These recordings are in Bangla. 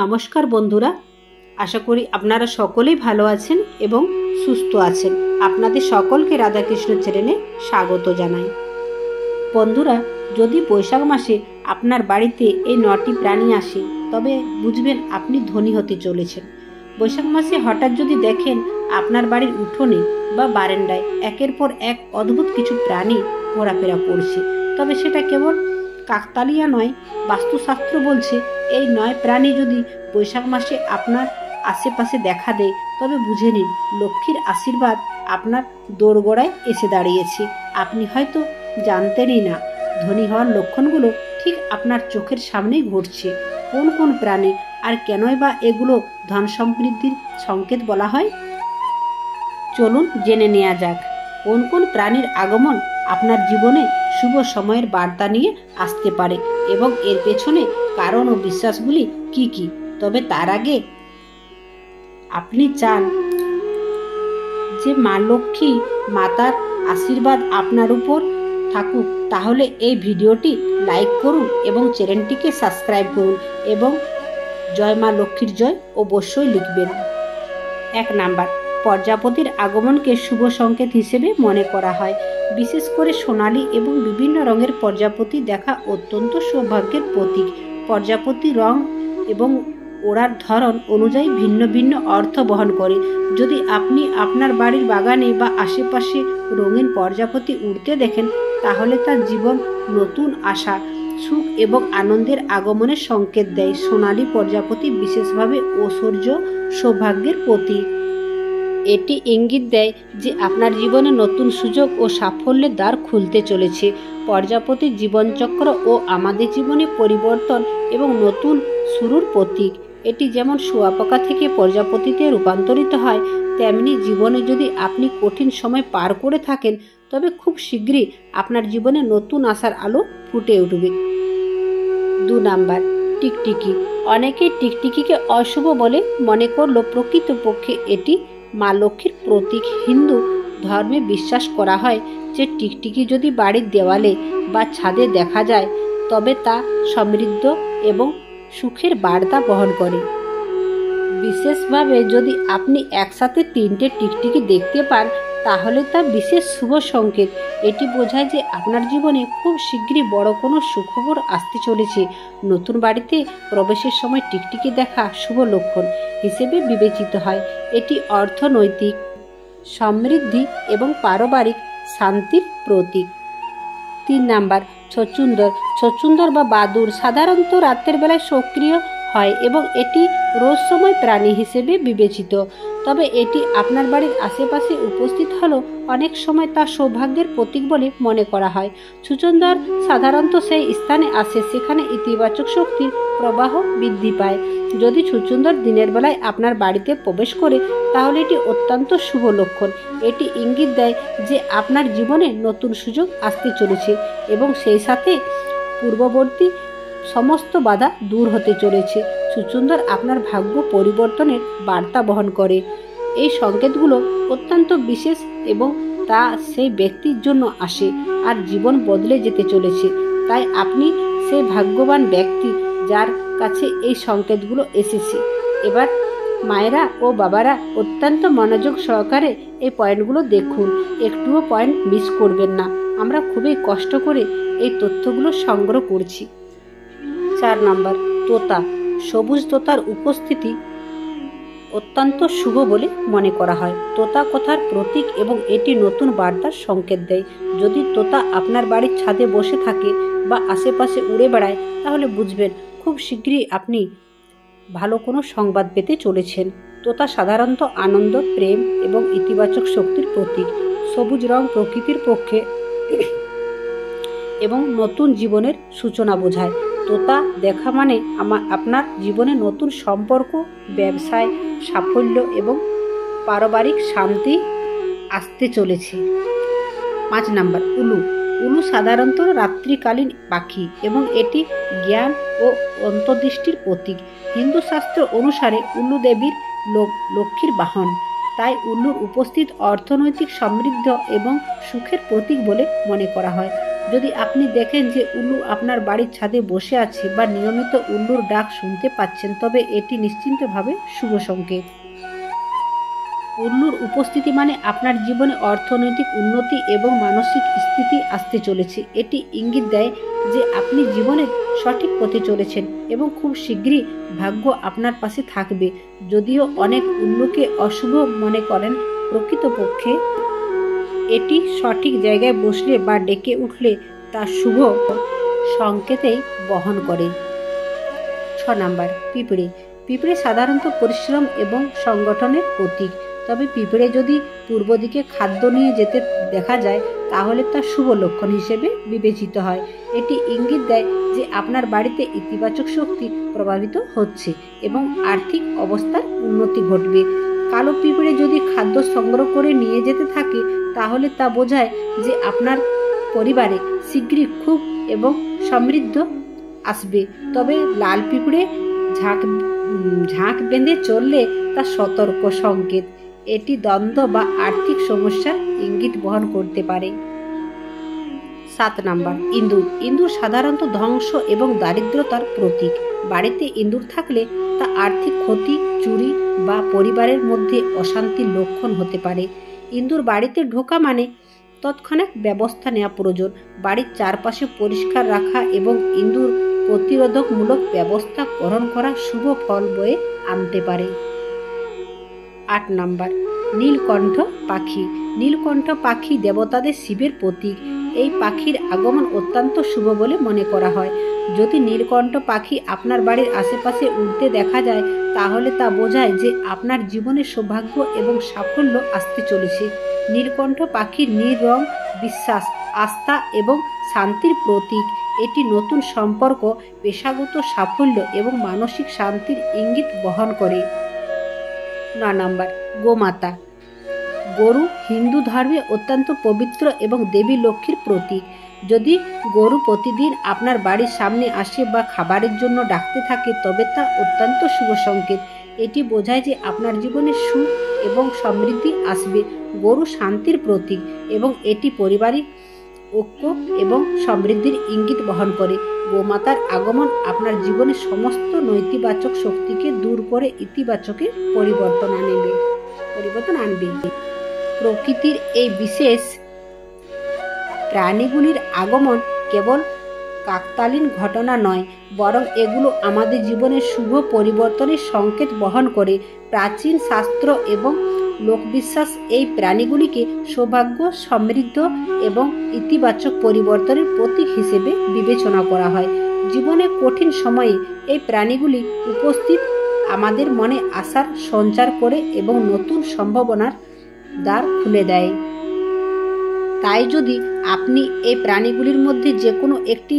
নমস্কার বন্ধুরা, আশা করি আপনারা সকলেই ভালো আছেন এবং সুস্থ আছেন। আপনাদের সকলকে রাধাকৃষ্ণ চ্যানেলে স্বাগত জানাই। বন্ধুরা, যদি বৈশাখ মাসে আপনার বাড়িতে এই 9টি প্রাণী আসে তবে বুঝবেন আপনি ধনী হতে চলেছেন। বৈশাখ মাসে হঠাৎ যদি দেখেন আপনার বাড়ির উঠোনে বা বারান্দায় একের পর এক অদ্ভুত কিছু প্রাণী ঘোরাফেরা করছে, তবে সেটা কেবল কাকতালীয় নয়, বাস্তুশাস্ত্র বলছে এই 9 প্রাণী যদি বৈশাখ মাসে আপনার আশেপাশে দেখা দেয় তবে বুঝে নিন লক্ষ্মীর আশীর্বাদ আপনার দোরগোড়ায় এসে দাঁড়িয়েছে। আপনি হয়তো জানতেনই না ধনী হওয়ার লক্ষণগুলো ঠিক আপনার চোখের সামনেই ঘটছে। কোন কোন প্রাণী আর কেনই বা এগুলো ধন সমৃদ্ধির সংকেত বলা হয়, চলুন জেনে নেওয়া যাক। কোন কোন প্রাণীর আগমন আপনার জীবনে শুভ সময়ের বার্তা নিয়ে আসতে পারে এবং এর পেছনে কারণ ও বিশ্বাসগুলি কি কি। তবে তার আগে আপনি চান যে মা লক্ষ্মী মাতার আশীর্বাদ আপনার উপর থাকুক, তাহলে এই ভিডিওটি লাইক করুন এবং চ্যানেলটিকে সাবস্ক্রাইব করুন এবং জয় মা লক্ষ্মীর জয় অবশ্যই লিখবেন। 1 নাম্বার, প্রজাপতির আগমনকে শুভ সংকেত হিসেবে মনে করা হয়। বিশেষ করে সোনালী এবং বিভিন্ন রঙের প্রজাপতি দেখা অত্যন্ত সৌভাগ্যের প্রতীক। প্রজাপতি রং এবং ওড়ার ধরন অনুযায়ী ভিন্ন ভিন্ন অর্থ বহন করে। যদি আপনি আপনার বাড়ির বাগানে বা আশেপাশে রঙিন প্রজাপতি উড়তে দেখেন তাহলে তার জীবন নতুন আশা, সুখ এবং আনন্দের আগমনের সংকেত দেয়। সোনালী প্রজাপতি বিশেষভাবে ঐশ্বর্য সৌভাগ্যের প্রতীক। এটি ইঙ্গিত দেয় যে আপনার জীবনে নতুন সুযোগ ও সাফল্যের দ্বার খুলতে চলেছে। প্রজাপতির জীবনচক্র ও আমাদের জীবনে পরিবর্তন এবং নতুন শুরুর প্রতীক। এটি যেমন শুঁয়াপোকা থেকে প্রজাপতিতে রূপান্তরিত হয়, তেমনি জীবনে যদি আপনি কঠিন সময় পার করে থাকেন তবে খুব শীঘ্রই আপনার জীবনে নতুন আশার আলো ফুটে উঠবে। 2 নাম্বার, টিকটিকি। অনেকেই টিকটিকিকে অশুভ বলে মনে করলেও প্রকৃতপক্ষে এটি মা লক্ষ্মীর প্রতীক। হিন্দু ধর্মে বিশ্বাস করা হয় যে টিকটিকি যদি বাড়ির দেওয়ালে বা ছাদে দেখা যায় তবে তা সমৃদ্ধ এবং সুখের বার্তা বহন করে। বিশেষভাবে যদি আপনি একসাথে 3টে টিকটিকি দেখতে পান তাহলে তা বিশেষ শুভ সংকেত। এটি বোঝায় যে আপনার জীবনে খুব শীঘ্রই বড় কোনো সুখবর আসতে চলেছে। নতুন বাড়িতে প্রবেশের সময় টিকটিকি দেখা শুভ লক্ষণ হিসেবে বিবেচিত হয়। এটি অর্থনৈতিক সমৃদ্ধি এবং পারিবারিক শান্তির প্রতীক। 3 নাম্বার, ছচুন্দর। ছচুন্দর বা বাদুড় সাধারণত রাতের বেলায় সক্রিয় হয় এবং এটি রহস্যময় প্রাণী হিসেবে বিবেচিত। তবে এটি আপনার বাড়ির আশেপাশে উপস্থিত হলেও অনেক সময় তা সৌভাগ্যের প্রতীক বলে মনে করা হয়। ছুচুন্দর সাধারণত সেই স্থানে আসে সেখানে ইতিবাচক শক্তির প্রবাহ বৃদ্ধি পায়। যদি ছুচুন্দর দিনের বেলায় আপনার বাড়িতে প্রবেশ করে তাহলে এটি অত্যন্ত শুভ লক্ষণ। এটি ইঙ্গিত দেয় যে আপনার জীবনে নতুন সুযোগ আসতে চলেছে এবং সেই সাথে পূর্ববর্তী সমস্ত বাধা দূর হতে চলেছে। ছুচুন্দর আপনার ভাগ্য পরিবর্তনের বার্তা বহন করে। এই সংকেতগুলো অত্যন্ত বিশেষ এবং তা সেই ব্যক্তির জন্য আসে আর জীবন বদলে যেতে চলেছে। তাই আপনি সেই ভাগ্যবান ব্যক্তি যার কাছে এই সংকেতগুলো এসেছে। এবার মায়েরা ও বাবারা অত্যন্ত মনোযোগ সহকারে এই পয়েন্টগুলো দেখুন, একটুও পয়েন্ট মিস করবেন না। আমরা খুবই কষ্ট করে এই তথ্যগুলো সংগ্রহ করছি। 4 নাম্বার, তোতা। সবুজ তোতার উপস্থিতি অত্যন্ত শুভ বলে মনে করা হয়। তোতা কথার প্রতীক এবং এটি নতুন বার্তার সংকেত দেয়। যদি তোতা আপনার বাড়ির ছাদে বসে থাকে বা আশেপাশে উড়ে বেড়ায় তাহলে বুঝবেন খুব শীঘ্রই আপনি ভালো কোনো সংবাদ পেতে চলেছেন। তোতা সাধারণত আনন্দ, প্রেম এবং ইতিবাচক শক্তির প্রতীক। সবুজ রং প্রকৃতির পক্ষে এবং নতুন জীবনের সূচনা বোঝায়। তোতা দেখা মানে আপনার জীবনে নতুন সম্পর্ক, ব্যবসায় সাফল্য এবং পারিবারিক শান্তি আসতে চলেছে। 5 নাম্বার, উলু। উলু সাধারণত রাত্রিকালীন পাখি এবং এটি জ্ঞান ও অন্তর্দৃষ্টির প্রতীক। হিন্দু শাস্ত্র অনুসারে উলু দেবীর লক্ষ্মীর বাহন, তাই উল্লুর উপস্থিত অর্থনৈতিক সমৃদ্ধ এবং সুখের প্রতীক বলে মনে করা হয়। যদি আপনি দেখেন যে উল্লু আপনার বাড়ির ছাদে বসে আছে বা নিয়মিত উল্লুর ডাক শুনতে পাচ্ছেন, তবে এটি নিশ্চিন্তভাবে শুভ সংকেত। উল্লুর উপস্থিতি মানে আপনার জীবনে অর্থনৈতিক উন্নতি এবং মানসিক স্থিতি আসতে চলেছে। এটি ইঙ্গিত দেয় যে আপনি জীবনের সঠিক পথে চলেছেন এবং খুব শীঘ্রই ভাগ্য আপনার পাশে থাকবে। যদিও অনেক উল্লুকে অশুভ মনে করেন, প্রকৃতপক্ষে এটি সঠিক জায়গায় বসলে বা ডেকে উঠলে তা শুভ সংকেতেই বহন করে। 6 নাম্বার, পিঁপড়ে। পিঁপড়ে সাধারণত পরিশ্রম এবং সংগঠনের প্রতীক। তবে পিঁপড়ে যদি পূর্ব দিকে খাদ্য নিয়ে যেতে দেখা যায়, তাহলে তা শুভ লক্ষণ হিসেবে বিবেচিত হয়। এটি ইঙ্গিত দেয় যে আপনার বাড়িতে ইতিবাচক শক্তি প্রভাবিত হচ্ছে এবং আর্থিক অবস্থার উন্নতি ঘটবে। কালো পিঁপড়ে যদি খাদ্য সংগ্রহ করে নিয়ে যেতে থাকে, তাহলে তা বোঝায় যে আপনার পরিবারে শীঘ্রই খুব এবং সমৃদ্ধ আসবে। তবে লাল পিঁপড়ে ঝাঁক বেঁধে চললে তা সতর্ক সংকেত। এটি দ্বন্দ্ব বা আর্থিক সমস্যার ইঙ্গিত বহন করতে পারে। 7 নাম্বার, ইঁদুর। ইঁদুর সাধারণত ধ্বংস এবং দারিদ্রতার প্রতীক। বাড়িতে ইঁদুর থাকলে তা আর্থিক ক্ষতি, চুরি বা পরিবারের মধ্যে অশান্তির লক্ষণ হতে পারে। ইঁদুর বাড়িতে ঢোকা মানে তৎক্ষণাৎ ব্যবস্থা নেওয়া প্রয়োজন। বাড়ির চারপাশে পরিষ্কার রাখা এবং ইঁদুর প্রতিরোধকমূলক ব্যবস্থা গ্রহণ করা শুভ ফল বয়ে আনতে পারে। 8 নাম্বার, নীলকণ্ঠ পাখি। নীলকণ্ঠ পাখি দেবতাদের শিবের প্রতীক। এই পাখির আগমন অত্যন্ত শুভ বলে মনে করা হয়। যদি নীলকণ্ঠ পাখি আপনার বাড়ির আশেপাশে উড়তে দেখা যায়, তাহলে তা বোঝায় যে আপনার জীবনে সৌভাগ্য এবং সাফল্য আসতে চলেছে। নীলকণ্ঠ পাখির নীল রং বিশ্বাস, আস্থা এবং শান্তির প্রতীক। এটি নতুন সম্পর্ক, পেশাগত সাফল্য এবং মানসিক শান্তির ইঙ্গিত বহন করে। 9 নাম্বার, গোমাতা। গরু হিন্দু ধর্মে অত্যন্ত পবিত্র এবং দেবী লক্ষ্মীর প্রতীক। যদি গরু প্রতিদিন আপনার বাড়ির সামনে আসে বা খাবারের জন্য ডাকতে থাকে, তবে তা অত্যন্ত শুভ সংকেত। এটি বোঝায় যে আপনার জীবনে সুখ এবং সমৃদ্ধি আসবে। গরু শান্তির প্রতীক এবং এটি পারিবারিক ঐক্য এবং সমৃদ্ধির ইঙ্গিত বহন করে। গোমাতার আগমন আপনার জীবনে সমস্ত নৈতিবাচক শক্তিকে দূর করে ইতিবাচকে পরিবর্তন আনবে। প্রকৃতির এই বিশেষ প্রাণীগুলির আগমন কেবল কাকতালীন ঘটনা নয়, বরং এগুলো আমাদের জীবনের শুভ পরিবর্তনের সংকেত বহন করে। প্রাচীন শাস্ত্র এবং লোকবিশ্বাস এই প্রাণীগুলিকে সৌভাগ্য, সমৃদ্ধ এবং ইতিবাচক পরিবর্তনের প্রতীক হিসেবে বিবেচনা করা হয়। জীবনে কঠিন সময়ে এই প্রাণীগুলি উপস্থিত আমাদের মনে আশার সঞ্চার করে এবং নতুন সম্ভাবনার দ্বার খুলে দেয়। তাই যদি আপনি এই প্রাণীগুলির মধ্যে যে কোনো একটি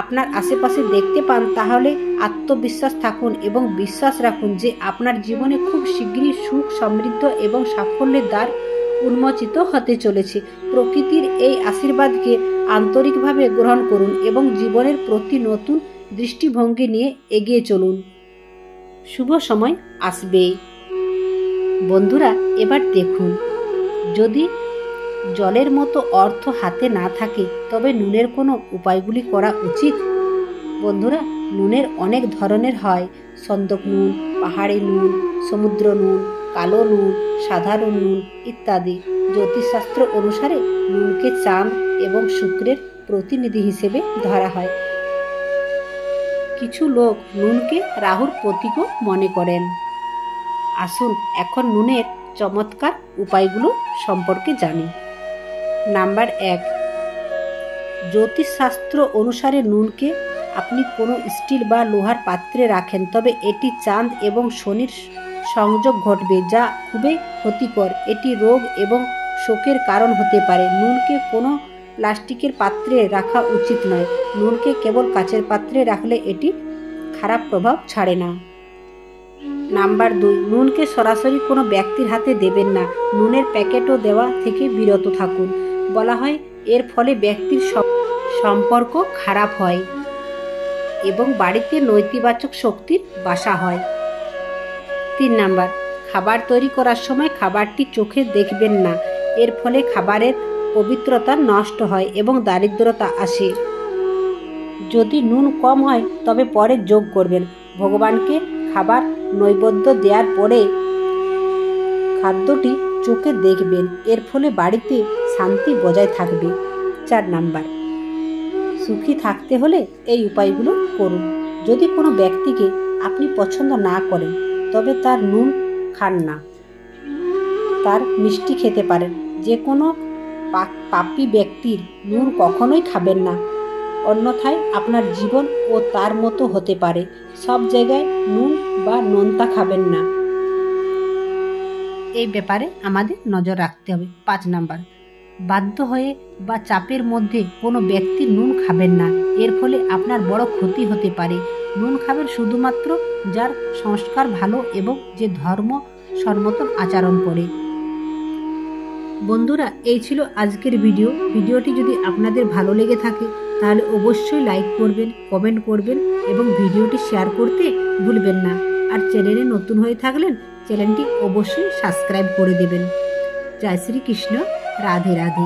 আপনার আশেপাশে দেখতে পান, তাহলে আত্মবিশ্বাস থাকুন এবং বিশ্বাস রাখুন যে আপনার জীবনে খুব শীঘ্রই সুখ, সমৃদ্ধ এবং সাফল্যের দ্বার উন্মোচিত হতে চলেছে। প্রকৃতির এই আশীর্বাদকে আন্তরিকভাবে গ্রহণ করুন এবং জীবনের প্রতি নতুন দৃষ্টিভঙ্গি নিয়ে এগিয়ে চলুন। শুভ সময় আসবেই। বন্ধুরা, এবার দেখুন, যদি জলের মতো অর্থ হাতে না থাকে, তবে নুনের কোনো উপায়গুলি করা উচিত। বন্ধুরা, নুনের অনেক ধরনের হয়। সন্দক নুন, পাহাড়ি নুন, সমুদ্র নুন, কালো নুন, সাধারণ নুন ইত্যাদি। জ্যোতিষশাস্ত্র অনুসারে নুনকে চাঁদ এবং শুক্রের প্রতিনিধি হিসেবে ধরা হয়। কিছু লোক নুনকে রাহুর প্রতীকও মনে করেন। আসুন এখন নুনের চমৎকার উপায়গুলো সম্পর্কে জানি। নাম্বার 1, জ্যোতিষশাস্ত্র অনুসারে নুনকে আপনি কোনো স্টিল বা লোহার পাত্রে রাখেন, তবে এটি চাঁদ এবং শনির সংযোগ ঘটবে, যা খুবই ক্ষতিকর। এটি রোগ এবং শোকের কারণ হতে পারে। নুনকে কোনো প্লাস্টিকের পাত্রে রাখা উচিত নয়। নুনকে কেবল কাচের পাত্রে রাখলে এটি খারাপ প্রভাব ছাড়ে না। নাম্বার 2, নুনকে সরাসরি কোনো ব্যক্তির হাতে দেবেন না। নুনের প্যাকেটও দেওয়া থেকে বিরত থাকুন। বলা হয় এর ফলে ব্যক্তির সম্পর্ক খারাপ হয় এবং বাড়িতে নৈতিবাচক শক্তির বাসা হয়। 3 নাম্বার, খাবার তৈরি করার সময় খাবারটি চোখে দেখবেন না। এর ফলে খাবারের পবিত্রতা নষ্ট হয় এবং দারিদ্রতা আসে। যদি নুন কম হয় তবে পরে যোগ করবেন। ভগবানকে খাবার নৈবেদ্য দেওয়ার পরে খাদ্যটি চোখে দেখবেন, এর ফলে বাড়িতে শান্তি বজায় থাকবে। 4 নাম্বার, সুখী থাকতে হলে এই উপায়গুলো করুন। যদি কোনো ব্যক্তিকে আপনি পছন্দ না করেন তবে তার নুন খান না, তার মিষ্টি খেতে পারেন। যে কোনো পাপী ব্যক্তির নুন কখনোই খাবেন না, অন্যথায় আপনার জীবন ও তার মতো হতে পারে। সব জায়গায় নুন বা নোনতা খাবেন না, এই ব্যাপারে আমাদের নজর রাখতে হবে। 5 নাম্বার, বাধ্য হয়ে বা চাপের মধ্যে কোনো ব্যক্তি নুন খাবেন না, এর ফলে আপনার বড় ক্ষতি হতে পারে। নুন খাবেন শুধুমাত্র যার সংস্কার ভালো এবং যে ধর্ম সম্মত আচরণ করে। বন্ধুরা, এই ছিল আজকের ভিডিওটি যদি আপনাদের ভালো লেগে থাকে তাহলে অবশ্যই লাইক করবেন, কমেন্ট করবেন এবং ভিডিওটি শেয়ার করতে ভুলবেন না। আর চ্যানেলে নতুন হয়ে থাকলেন চ্যানেলটি অবশ্যই সাবস্ক্রাইব করে দেবেন। জয় শ্রী কৃষ্ণ, রাধে রাধে।